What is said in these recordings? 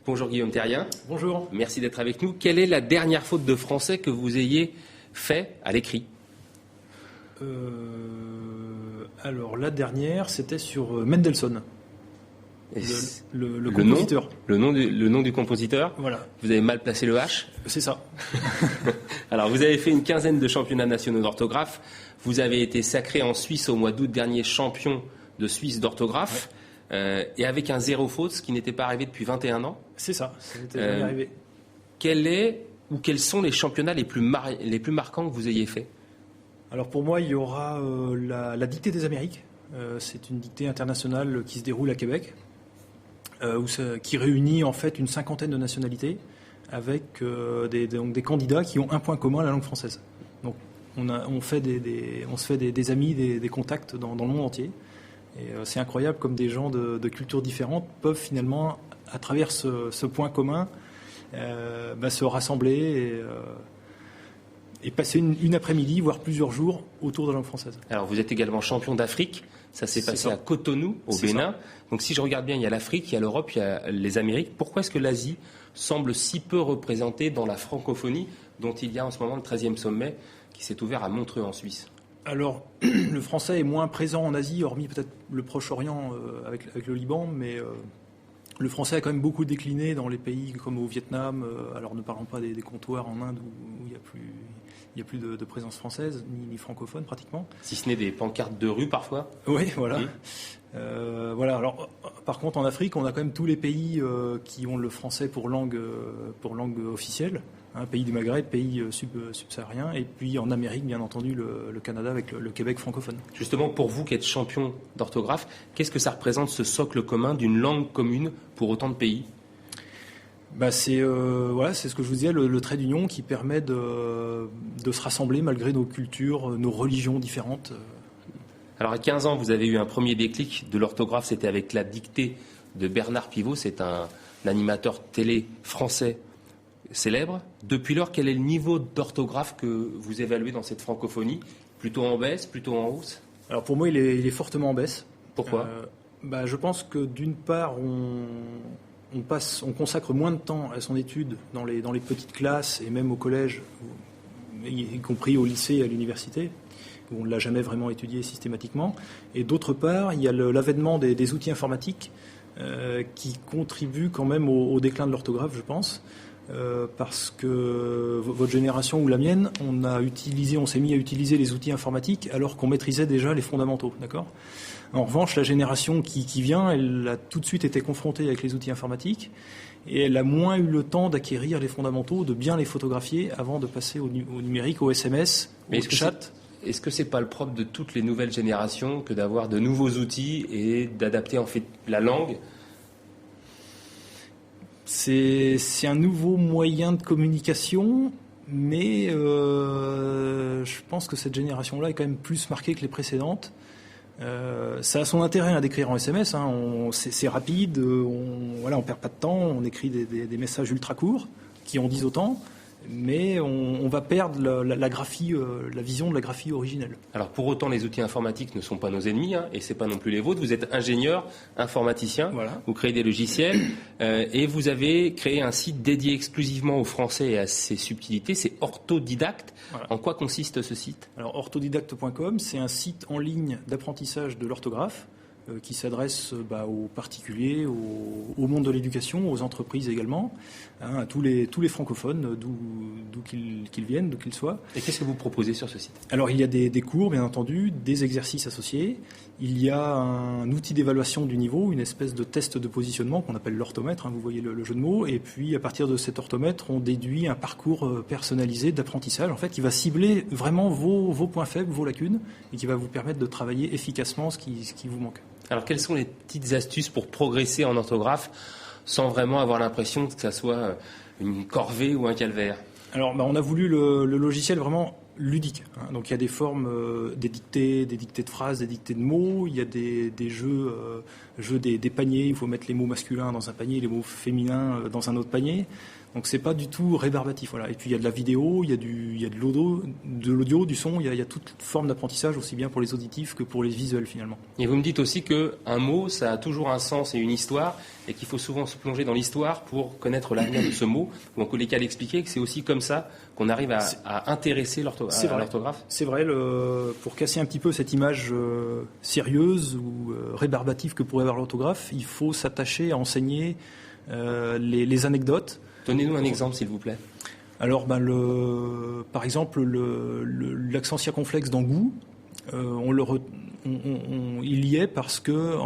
Bonjour Guillaume Terrien. Bonjour. Merci d'être avec nous. Quelle est la dernière faute de français que vous ayez fait à l'écrit ? Alors la dernière, c'était sur Mendelssohn, le compositeur. Le nom du compositeur. Voilà. Vous avez mal placé le H ? C'est ça. Alors vous avez fait une quinzaine de championnats nationaux d'orthographe. Vous avez été sacré en Suisse au mois d'août dernier champion de Suisse d'orthographe. Ouais. Et avec un 0 faute, ce qui n'était pas arrivé depuis 21 ans. C'est ça, c'était jamais arrivé. Quels sont les championnats les plus marquants que vous ayez fait ? Alors pour moi, il y aura la dictée des Amériques. C'est une dictée internationale qui se déroule à Québec, qui réunit en fait une cinquantaine de nationalités avec des candidats qui ont un point commun, la langue française. Donc on se fait des amis, des contacts dans le monde entier. Et c'est incroyable comme des gens de cultures différentes peuvent finalement, à travers ce point commun, se rassembler et passer une après-midi, voire plusieurs jours autour de la langue française. Alors vous êtes également champion d'Afrique, ça s'est passé à Cotonou, au Bénin. Donc si je regarde bien, il y a l'Afrique, il y a l'Europe, il y a les Amériques. Pourquoi est-ce que l'Asie semble si peu représentée dans la francophonie, dont il y a en ce moment le 13e sommet qui s'est ouvert à Montreux en Suisse ? Alors, le français est moins présent en Asie, hormis peut-être le Proche-Orient avec le Liban, mais le français a quand même beaucoup décliné dans les pays comme au Vietnam. Alors, ne parlons pas des comptoirs en Inde où il n'y a plus de présence française, ni francophone pratiquement. Si ce n'est des pancartes de rue parfois. Oui, voilà. Voilà. Alors, par contre, en Afrique, on a quand même tous les pays qui ont le français pour langue officielle. Pays du Maghreb, pays subsahariens, et puis en Amérique, bien entendu, le Canada avec le Québec francophone. Justement, pour vous qui êtes champion d'orthographe, qu'est-ce que ça représente, ce socle commun d'une langue commune pour autant de pays ? C'est ce que je vous disais, le trait d'union qui permet de se rassembler malgré nos cultures, nos religions différentes. Alors à 15 ans, vous avez eu un premier déclic de l'orthographe, c'était avec la dictée de Bernard Pivot, c'est un animateur télé français célèbre. Depuis lors, quel est le niveau d'orthographe que vous évaluez dans cette francophonie ? Plutôt en baisse, plutôt en hausse ? Alors pour moi, il est fortement en baisse. Pourquoi ? Je pense que d'une part, on consacre moins de temps à son étude dans les petites classes et même au collège, y compris au lycée et à l'université, où on ne l'a jamais vraiment étudié systématiquement. Et d'autre part, il y a l'avènement des outils informatiques qui contribuent quand même au déclin de l'orthographe, je pense. Parce que votre génération ou la mienne, on s'est mis à utiliser les outils informatiques alors qu'on maîtrisait déjà les fondamentaux, d'accord ? En revanche, la génération qui vient, elle a tout de suite été confrontée avec les outils informatiques et elle a moins eu le temps d'acquérir les fondamentaux, de bien les photographier avant de passer au numérique, au SMS, au chat. Est-ce que c'est pas le propre de toutes les nouvelles générations que d'avoir de nouveaux outils et d'adapter en fait la langue ? C'est un nouveau moyen de communication, mais je pense que cette génération-là est quand même plus marquée que les précédentes. Ça a son intérêt d'écrire en SMS, c'est rapide, on perd pas de temps, on écrit des messages ultra courts qui en disent autant, mais on va perdre la graphie, la vision de la graphie originelle. Alors pour autant, les outils informatiques ne sont pas nos ennemis, et c'est pas non plus les vôtres. Vous êtes ingénieur, informaticien, voilà. Vous créez des logiciels, et vous avez créé un site dédié exclusivement au français et à ses subtilités, c'est Orthodidact. Voilà. En quoi consiste ce site ? Alors orthodidact.com, c'est un site en ligne d'apprentissage de l'orthographe, qui s'adresse aux particuliers, au monde de l'éducation, aux entreprises également, à tous les francophones, d'où qu'ils viennent, d'où qu'ils soient. Et qu'est-ce que vous proposez sur ce site ? Alors il y a des cours, bien entendu, des exercices associés. Il y a un outil d'évaluation du niveau, une espèce de test de positionnement qu'on appelle l'orthomètre, vous voyez le jeu de mots. Et puis à partir de cet orthomètre, on déduit un parcours personnalisé d'apprentissage, en fait, qui va cibler vraiment vos points faibles, vos lacunes, et qui va vous permettre de travailler efficacement ce qui vous manque. Alors, quelles sont les petites astuces pour progresser en orthographe sans vraiment avoir l'impression que ça soit une corvée ou un calvaire ? Alors, on a voulu le logiciel vraiment ludique. Donc il y a des formes, des dictées de phrases, des dictées de mots. Il y a des jeux des paniers. Il faut mettre les mots masculins dans un panier, les mots féminins dans un autre panier. Donc c'est pas du tout rébarbatif. Voilà. Et puis il y a de la vidéo, il y a de l'audio, du son. Il y a toute forme d'apprentissage, aussi bien pour les auditifs que pour les visuels finalement. Et vous me dites aussi qu'un mot, ça a toujours un sens et une histoire, et qu'il faut souvent se plonger dans l'histoire pour connaître l'avenir de ce mot, ou en tous les cas l'expliquer, que c'est aussi comme ça qu'on arrive à intéresser l'orthographe. C'est vrai, pour casser un petit peu cette image sérieuse ou rébarbative que pourrait avoir l'orthographe, il faut s'attacher à enseigner les anecdotes. Donnez-nous un exemple, s'il vous plaît. Alors, par exemple, l'accent circonflexe dans goût, il y est parce que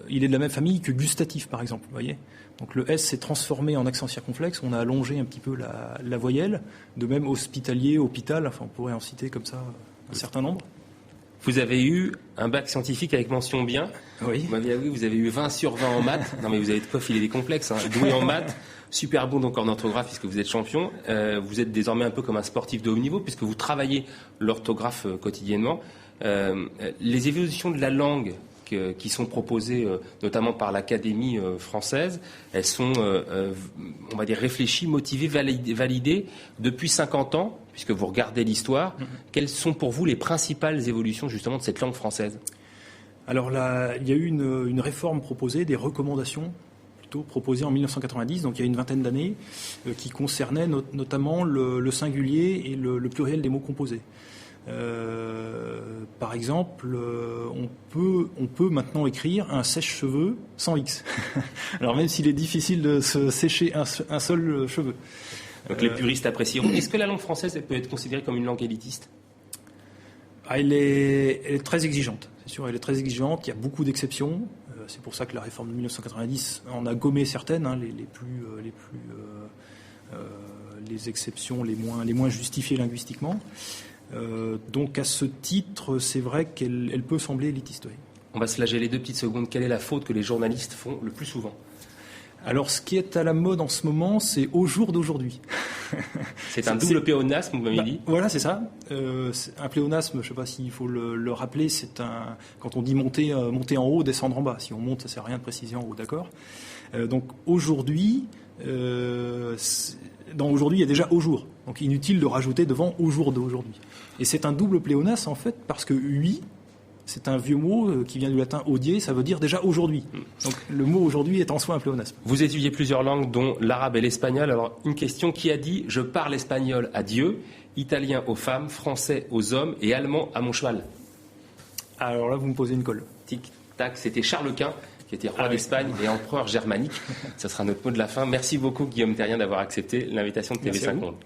il est de la même famille que gustatif, par exemple. Vous voyez ? Donc le S s'est transformé en accent circonflexe, on a allongé un petit peu la voyelle, de même hospitalier, hôpital, enfin on pourrait en citer comme ça un certain nombre. Vous avez eu un bac scientifique avec mention bien. Oui. Vous m'aviez avoué, vous avez eu 20 sur 20 en maths. Non mais vous avez de quoi filer des complexes. Doué en maths, super bon donc en orthographe puisque vous êtes champion. Vous êtes désormais un peu comme un sportif de haut niveau puisque vous travaillez l'orthographe quotidiennement. Les évolutions de la langue qui sont proposées notamment par l'Académie française, elles sont, on va dire, réfléchies, motivées, validées depuis 50 ans, puisque vous regardez l'histoire. Quelles sont pour vous les principales évolutions justement de cette langue française ? Alors là, il y a eu une réforme proposée, des recommandations plutôt proposées en 1990, donc il y a une vingtaine d'années, qui concernaient notamment le singulier et le pluriel des mots composés. Par exemple, on peut maintenant écrire un sèche-cheveux sans X. Alors même s'il est difficile de se sécher un seul cheveu. Donc les puristes apprécieront. Est-ce que la langue française peut être considérée comme une langue élitiste ? Elle est très exigeante, c'est sûr. Elle est très exigeante. Il y a beaucoup d'exceptions. C'est pour ça que la réforme de 1990 en a gommé certaines, les exceptions les moins justifiées linguistiquement. Donc à ce titre, c'est vrai qu'elle peut sembler élitiste. Oui. On va se flageller 2 petites secondes. Quelle est la faute que les journalistes font le plus souvent ? Alors ce qui est à la mode en ce moment, c'est au jour d'aujourd'hui. C'est un double pléonasme, vous m'avez dit ? Voilà, c'est ça. Un pléonasme, je ne sais pas s'il faut le rappeler, quand on dit monter en haut, descendre en bas. Si on monte, ça ne sert à rien de préciser en haut, d'accord ? Donc aujourd'hui, dans aujourd'hui, il y a déjà au jour. Donc inutile de rajouter devant au jour d'aujourd'hui. Et c'est un double pléonasme en fait, parce que ui, c'est un vieux mot qui vient du latin audier, ça veut dire déjà aujourd'hui. Donc le mot aujourd'hui est en soi un pléonasme. Vous étudiez plusieurs langues, dont l'arabe et l'espagnol. Alors une question, qui a dit « Je parle espagnol à Dieu, italien aux femmes, français aux hommes et allemand à mon cheval ». Alors là, vous me posez une colle. Tic-tac, c'était Charles Quint, qui était roi d'Espagne et empereur germanique. Ce sera notre mot de la fin. Merci beaucoup Guillaume Terrien d'avoir accepté l'invitation de TV5 Monde.